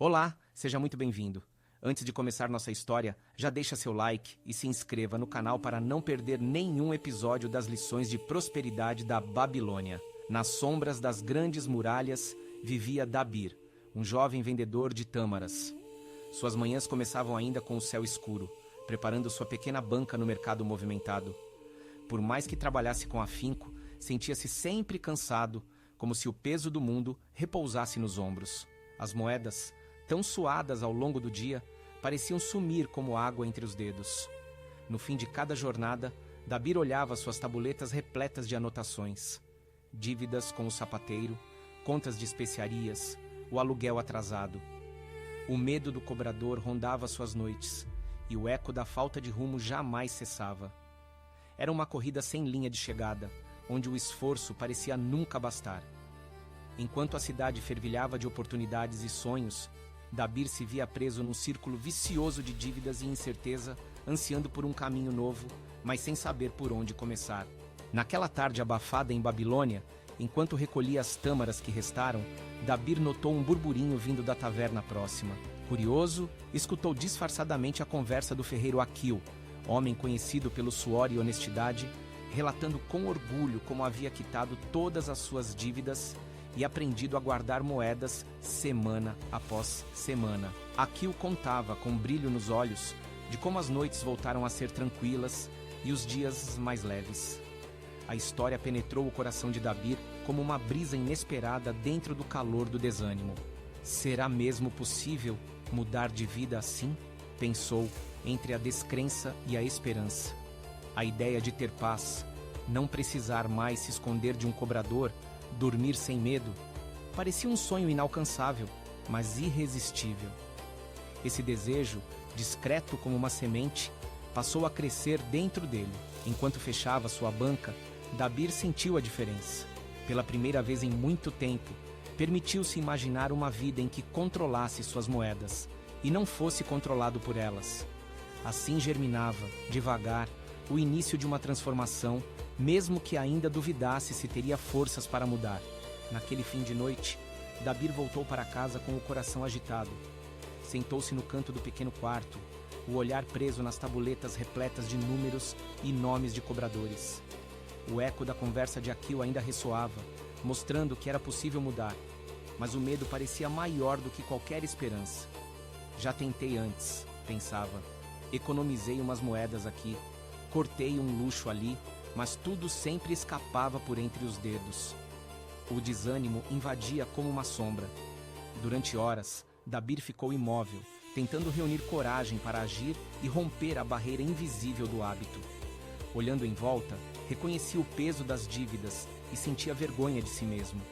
Olá, seja muito bem-vindo. Antes de começar nossa história, já deixa seu like e se inscreva no canal para não perder nenhum episódio das lições de prosperidade da Babilônia. Nas sombras das grandes muralhas vivia Dabir, um jovem vendedor de tâmaras. Suas manhãs começavam ainda com o céu escuro, preparando sua pequena banca no mercado movimentado. Por mais que trabalhasse com afinco, sentia-se sempre cansado, como se o peso do mundo repousasse nos ombros. As moedas, tão suadas ao longo do dia, pareciam sumir como água entre os dedos. No fim de cada jornada, Dabir olhava suas tabuletas repletas de anotações. Dívidas com o sapateiro, contas de especiarias, o aluguel atrasado. O medo do cobrador rondava suas noites, e o eco da falta de rumo jamais cessava. Era uma corrida sem linha de chegada, onde o esforço parecia nunca bastar. Enquanto a cidade fervilhava de oportunidades e sonhos, Dabir se via preso num círculo vicioso de dívidas e incerteza, ansiando por um caminho novo, mas sem saber por onde começar. Naquela tarde abafada em Babilônia, enquanto recolhia as tâmaras que restaram, Dabir notou um burburinho vindo da taverna próxima. Curioso, escutou disfarçadamente a conversa do ferreiro Aquil, homem conhecido pelo suor e honestidade, relatando com orgulho como havia quitado todas as suas dívidas e aprendido a guardar moedas semana após semana. Aquil contava, com brilho nos olhos, de como as noites voltaram a ser tranquilas e os dias mais leves. A história penetrou o coração de Dabir como uma brisa inesperada dentro do calor do desânimo. Será mesmo possível mudar de vida assim? Pensou, entre a descrença e a esperança. A ideia de ter paz, não precisar mais se esconder de um cobrador, dormir sem medo, parecia um sonho inalcançável, mas irresistível. Esse desejo, discreto como uma semente, passou a crescer dentro dele. Enquanto fechava sua banca, Dabir sentiu a diferença. Pela primeira vez em muito tempo, permitiu-se imaginar uma vida em que controlasse suas moedas e não fosse controlado por elas. Assim germinava, devagar, o início de uma transformação, mesmo que ainda duvidasse se teria forças para mudar. Naquele fim de noite, Dabir voltou para casa com o coração agitado. Sentou-se no canto do pequeno quarto, o olhar preso nas tabuletas repletas de números e nomes de cobradores. O eco da conversa de Aquil ainda ressoava, mostrando que era possível mudar, mas o medo parecia maior do que qualquer esperança. Já tentei antes, pensava. Economizei umas moedas aqui, cortei um luxo ali, mas tudo sempre escapava por entre os dedos. O desânimo invadia como uma sombra. Durante horas, Dabir ficou imóvel, tentando reunir coragem para agir e romper a barreira invisível do hábito. Olhando em volta, reconhecia o peso das dívidas e sentia vergonha de si mesmo.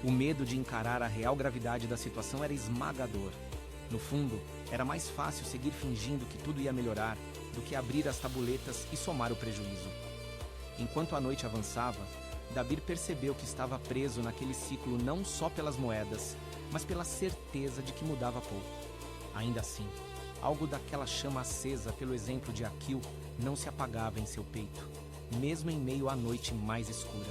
O medo de encarar a real gravidade da situação era esmagador. No fundo, era mais fácil seguir fingindo que tudo ia melhorar do que abrir as tabuletas e somar o prejuízo. Enquanto a noite avançava, Dabir percebeu que estava preso naquele ciclo não só pelas moedas, mas pela certeza de que mudava pouco. Ainda assim, algo daquela chama acesa pelo exemplo de Aquil não se apagava em seu peito, mesmo em meio à noite mais escura.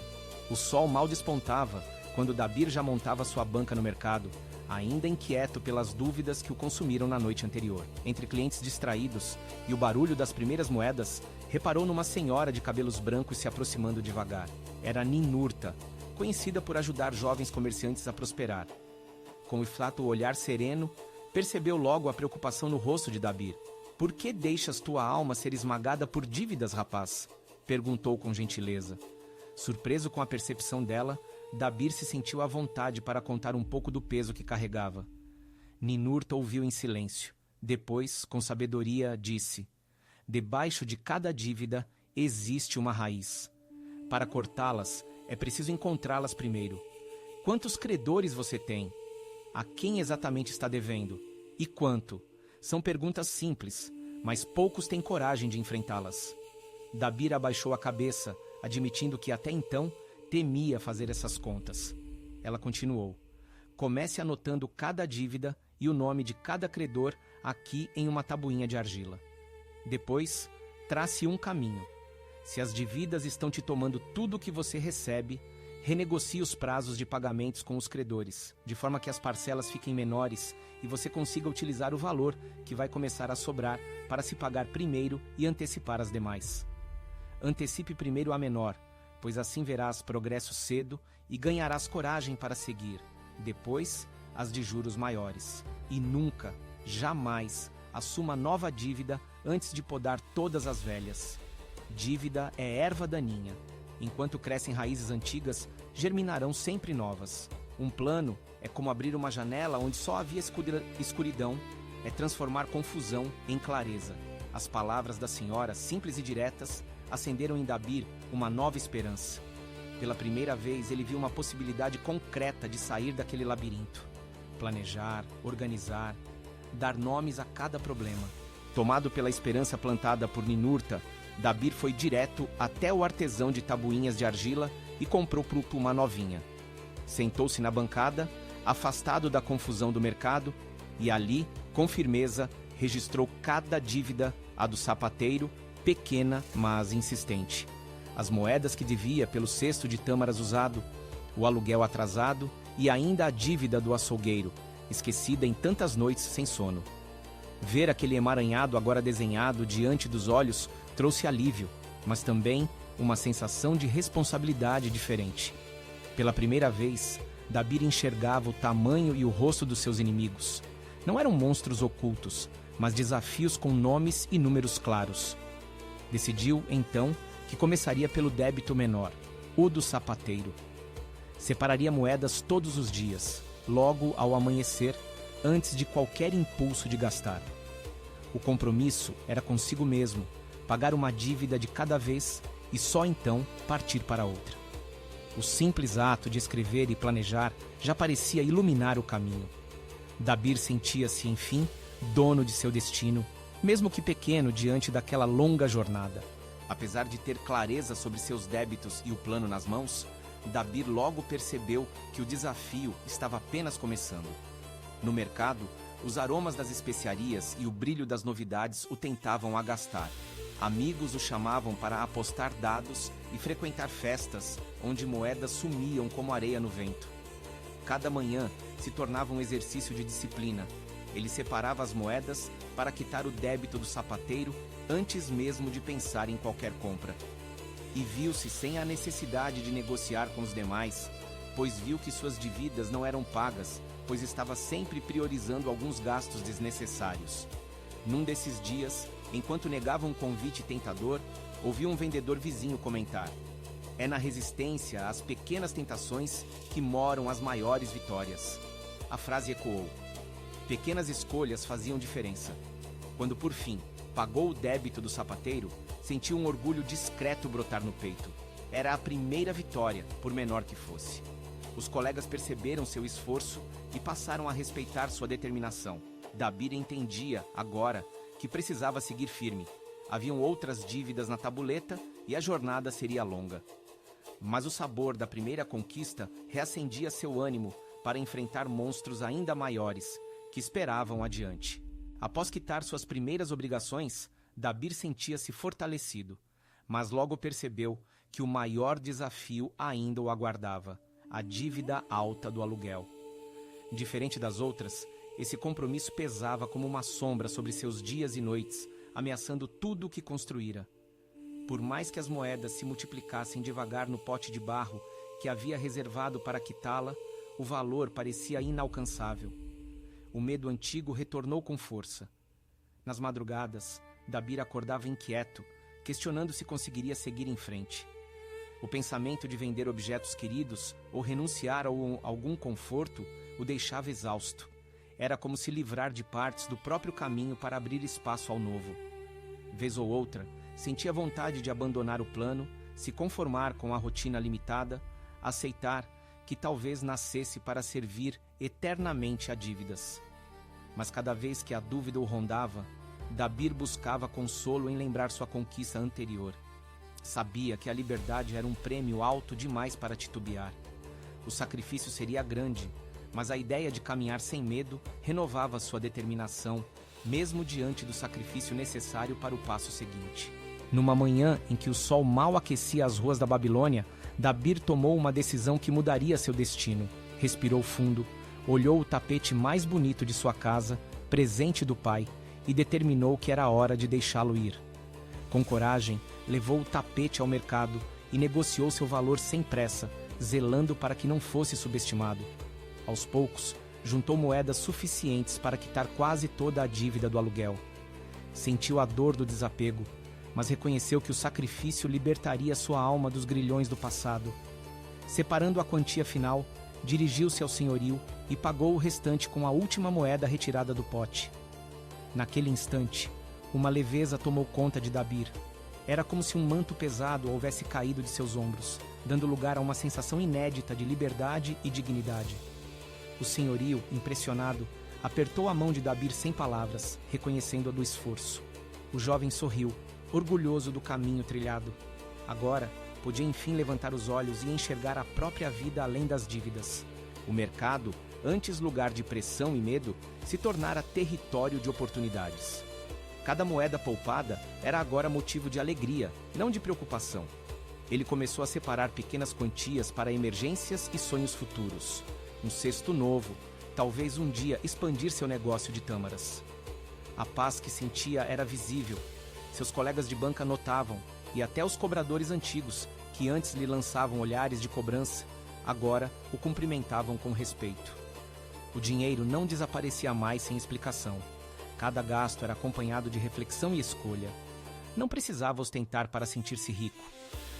O sol mal despontava quando Dabir já montava sua banca no mercado, ainda inquieto pelas dúvidas que o consumiram na noite anterior. Entre clientes distraídos e o barulho das primeiras moedas, reparou numa senhora de cabelos brancos se aproximando devagar. Era Ninurta, conhecida por ajudar jovens comerciantes a prosperar. Com o flato olhar sereno, percebeu logo a preocupação no rosto de Dabir. "Por que deixas tua alma ser esmagada por dívidas, rapaz?" perguntou com gentileza. Surpreso com a percepção dela, Dabir se sentiu à vontade para contar um pouco do peso que carregava. Ninurta ouviu em silêncio. Depois, com sabedoria, disse: "Debaixo de cada dívida existe uma raiz. Para cortá-las, é preciso encontrá-las primeiro. Quantos credores você tem? A quem exatamente está devendo? E quanto?" São perguntas simples, mas poucos têm coragem de enfrentá-las. Dabir abaixou a cabeça, admitindo que até então temia fazer essas contas. Ela continuou: "Comece anotando cada dívida e o nome de cada credor aqui em uma tabuinha de argila. Depois, trace um caminho. Se as dívidas estão te tomando tudo o que você recebe, Renegocie os prazos de pagamentos com os credores, de forma que as parcelas fiquem menores e você consiga utilizar o valor que vai começar a sobrar para se pagar primeiro e antecipar as demais. Antecipe primeiro a menor, pois assim verás progresso cedo e ganharás coragem para seguir, depois as de juros maiores. E nunca, jamais, assuma nova dívida antes de podar todas as velhas. Dívida é erva daninha. Enquanto crescem raízes antigas, germinarão sempre novas. Um plano é como abrir uma janela onde só havia escuridão, é transformar confusão em clareza. As palavras da senhora, simples e diretas, acenderam em Dabir uma nova esperança. Pela primeira vez, ele viu uma possibilidade concreta de sair daquele labirinto. Planejar, organizar, dar nomes a cada problema. Tomado pela esperança plantada por Ninurta, Dabir foi direto até o artesão de tabuinhas de argila e comprou Pluto uma novinha. Sentou-se na bancada, afastado da confusão do mercado, e ali, com firmeza, registrou cada dívida, a do sapateiro, pequena, mas insistente. As moedas que devia pelo cesto de tâmaras usado, o aluguel atrasado e ainda a dívida do açougueiro, esquecida em tantas noites sem sono. Ver aquele emaranhado agora desenhado diante dos olhos trouxe alívio, mas também uma sensação de responsabilidade diferente. Pela primeira vez, Dabir enxergava o tamanho e o rosto dos seus inimigos. Não eram monstros ocultos, mas desafios com nomes e números claros. Decidiu, então, que começaria pelo débito menor, o do sapateiro. Separaria moedas todos os dias, logo ao amanhecer, antes de qualquer impulso de gastar. O compromisso era consigo mesmo, pagar uma dívida de cada vez e só então partir para outra. O simples ato de escrever e planejar já parecia iluminar o caminho. Dabir sentia-se, enfim, dono de seu destino, mesmo que pequeno diante daquela longa jornada. Apesar de ter clareza sobre seus débitos e o plano nas mãos, Dabir logo percebeu que o desafio estava apenas começando. No mercado, os aromas das especiarias e o brilho das novidades o tentavam agastar. Amigos o chamavam para apostar dados e frequentar festas onde moedas sumiam como areia no vento. Cada manhã se tornava um exercício de disciplina. Ele separava as moedas para quitar o débito do sapateiro antes mesmo de pensar em qualquer compra. E viu-se sem a necessidade de negociar com os demais, pois viu que suas dívidas não eram pagas, pois estava sempre priorizando alguns gastos desnecessários. Num desses dias, enquanto negava um convite tentador, ouviu um vendedor vizinho comentar: "É na resistência às pequenas tentações que moram as maiores vitórias." A frase ecoou. Pequenas escolhas faziam diferença. Quando, por fim, pagou o débito do sapateiro, sentiu um orgulho discreto brotar no peito. Era a primeira vitória, por menor que fosse. Os colegas perceberam seu esforço e passaram a respeitar sua determinação. Dabir entendia, agora, que precisava seguir firme. Haviam outras dívidas na tabuleta e a jornada seria longa. Mas o sabor da primeira conquista reacendia seu ânimo para enfrentar monstros ainda maiores, que esperavam adiante. Após quitar suas primeiras obrigações, Dabir sentia-se fortalecido, mas logo percebeu que o maior desafio ainda o aguardava: a dívida alta do aluguel. Diferente das outras, esse compromisso pesava como uma sombra sobre seus dias e noites, ameaçando tudo o que construíra. Por mais que as moedas se multiplicassem devagar no pote de barro que havia reservado para quitá-la, o valor parecia inalcançável. O medo antigo retornou com força. Nas madrugadas, Dabir acordava inquieto, questionando se conseguiria seguir em frente. O pensamento de vender objetos queridos ou renunciar a algum conforto o deixava exausto. Era como se livrar de partes do próprio caminho para abrir espaço ao novo. Vez ou outra, sentia vontade de abandonar o plano, se conformar com a rotina limitada, aceitar que talvez nascesse para servir eternamente a dívidas. Mas cada vez que a dúvida o rondava, Dabir buscava consolo em lembrar sua conquista anterior. Sabia que a liberdade era um prêmio alto demais para titubear. O sacrifício seria grande, mas a ideia de caminhar sem medo renovava sua determinação, mesmo diante do sacrifício necessário para o passo seguinte. Numa manhã em que o sol mal aquecia as ruas da Babilônia, Dabir tomou uma decisão que mudaria seu destino. Respirou fundo, olhou o tapete mais bonito de sua casa, presente do pai, e determinou que era hora de deixá-lo ir. Com coragem, levou o tapete ao mercado e negociou seu valor sem pressa, zelando para que não fosse subestimado. Aos poucos, juntou moedas suficientes para quitar quase toda a dívida do aluguel. Sentiu a dor do desapego, mas reconheceu que o sacrifício libertaria sua alma dos grilhões do passado. Separando a quantia final, dirigiu-se ao senhorio e pagou o restante com a última moeda retirada do pote. Naquele instante, uma leveza tomou conta de Dabir. Era como se um manto pesado houvesse caído de seus ombros, dando lugar a uma sensação inédita de liberdade e dignidade. O senhorio, impressionado, apertou a mão de Dabir sem palavras, reconhecendo-a do esforço. O jovem sorriu, orgulhoso do caminho trilhado. Agora, podia enfim levantar os olhos e enxergar a própria vida além das dívidas. O mercado, antes lugar de pressão e medo, se tornara território de oportunidades. Cada moeda poupada era agora motivo de alegria, não de preocupação. Ele começou a separar pequenas quantias para emergências e sonhos futuros. Um cesto novo, talvez um dia expandir seu negócio de tâmaras. A paz que sentia era visível. Seus colegas de banca notavam, e até os cobradores antigos, que antes lhe lançavam olhares de cobrança, agora o cumprimentavam com respeito. O dinheiro não desaparecia mais sem explicação. Cada gasto era acompanhado de reflexão e escolha. Não precisava ostentar para sentir-se rico.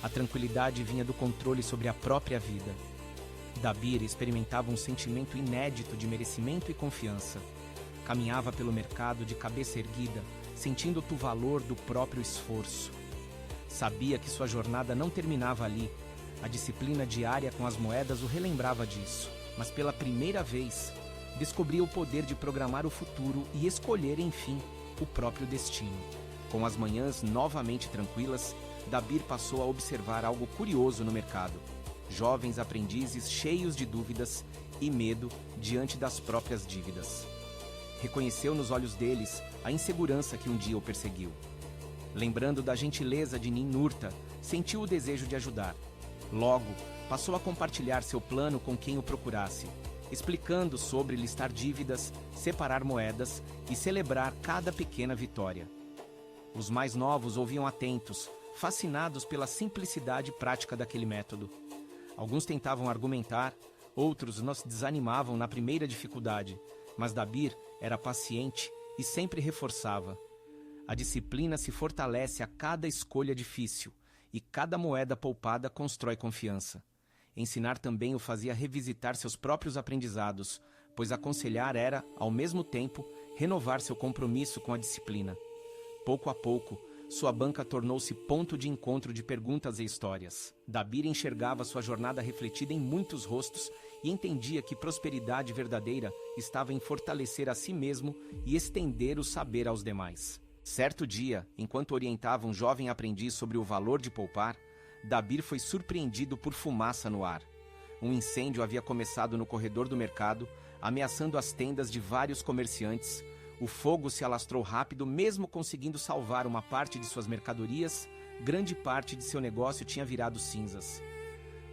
A tranquilidade vinha do controle sobre a própria vida. Dabir experimentava um sentimento inédito de merecimento e confiança. Caminhava pelo mercado de cabeça erguida, sentindo o valor do próprio esforço. Sabia que sua jornada não terminava ali. A disciplina diária com as moedas o relembrava disso. Mas pela primeira vez, descobria o poder de programar o futuro e escolher, enfim, o próprio destino. Com as manhãs novamente tranquilas, Dabir passou a observar algo curioso no mercado. Jovens aprendizes cheios de dúvidas e medo diante das próprias dívidas. Reconheceu nos olhos deles a insegurança que um dia o perseguiu. Lembrando da gentileza de Ninurta, sentiu o desejo de ajudar. Logo, passou a compartilhar seu plano com quem o procurasse, explicando sobre listar dívidas, separar moedas e celebrar cada pequena vitória. Os mais novos ouviam atentos, fascinados pela simplicidade prática daquele método. Alguns tentavam argumentar, outros não se desanimavam na primeira dificuldade, mas Dabir era paciente e sempre reforçava. A disciplina se fortalece a cada escolha difícil e cada moeda poupada constrói confiança. Ensinar também o fazia revisitar seus próprios aprendizados, pois aconselhar era, ao mesmo tempo, renovar seu compromisso com a disciplina. Pouco a pouco, sua banca tornou-se ponto de encontro de perguntas e histórias. Dabir enxergava sua jornada refletida em muitos rostos e entendia que prosperidade verdadeira estava em fortalecer a si mesmo e estender o saber aos demais. Certo dia, enquanto orientava um jovem aprendiz sobre o valor de poupar, Dabir foi surpreendido por fumaça no ar. Um incêndio havia começado no corredor do mercado, ameaçando as tendas de vários comerciantes. O fogo se alastrou rápido, mesmo conseguindo salvar uma parte de suas mercadorias, grande parte de seu negócio tinha virado cinzas.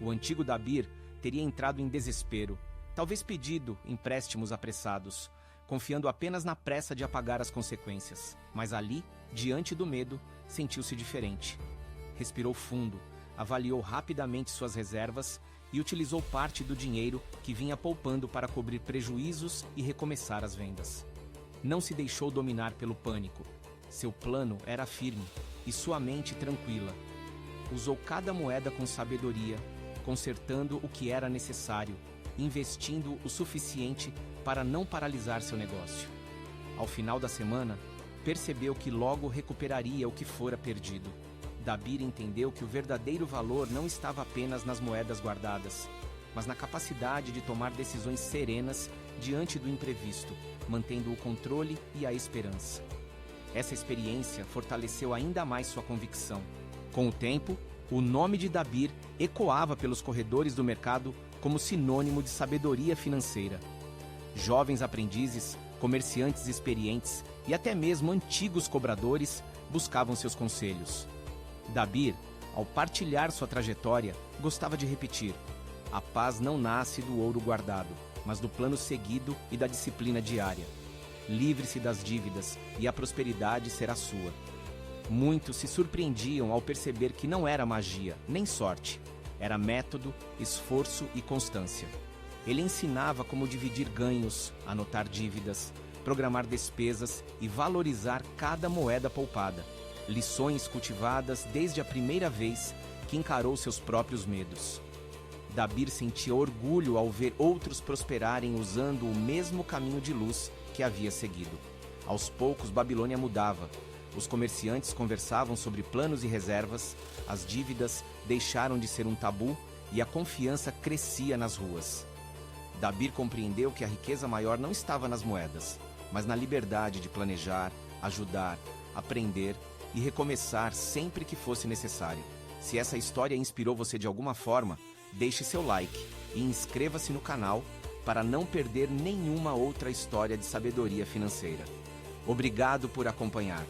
O antigo Dabir teria entrado em desespero, talvez pedido empréstimos apressados, confiando apenas na pressa de apagar as consequências. Mas ali, diante do medo, sentiu-se diferente. Respirou fundo, avaliou rapidamente suas reservas e utilizou parte do dinheiro que vinha poupando para cobrir prejuízos e recomeçar as vendas. Não se deixou dominar pelo pânico. Seu plano era firme e sua mente tranquila. Usou cada moeda com sabedoria, consertando o que era necessário, investindo o suficiente para não paralisar seu negócio. Ao final da semana, percebeu que logo recuperaria o que fora perdido. Dabir entendeu que o verdadeiro valor não estava apenas nas moedas guardadas, mas na capacidade de tomar decisões serenas diante do imprevisto, mantendo o controle e a esperança. Essa experiência fortaleceu ainda mais sua convicção. Com o tempo, o nome de Dabir ecoava pelos corredores do mercado como sinônimo de sabedoria financeira. Jovens aprendizes, comerciantes experientes e até mesmo antigos cobradores buscavam seus conselhos. Dabir, ao partilhar sua trajetória, gostava de repetir: a paz não nasce do ouro guardado, mas do plano seguido e da disciplina diária. Livre-se das dívidas e a prosperidade será sua. Muitos se surpreendiam ao perceber que não era magia, nem sorte. Era método, esforço e constância. Ele ensinava como dividir ganhos, anotar dívidas, programar despesas e valorizar cada moeda poupada. Lições cultivadas desde a primeira vez que encarou seus próprios medos. Dabir sentia orgulho ao ver outros prosperarem usando o mesmo caminho de luz que havia seguido. Aos poucos, Babilônia mudava. Os comerciantes conversavam sobre planos e reservas, as dívidas deixaram de ser um tabu e a confiança crescia nas ruas. Dabir compreendeu que a riqueza maior não estava nas moedas, mas na liberdade de planejar, ajudar, aprender e recomeçar sempre que fosse necessário. Se essa história inspirou você de alguma forma, deixe seu like e inscreva-se no canal para não perder nenhuma outra história de sabedoria financeira. Obrigado por acompanhar.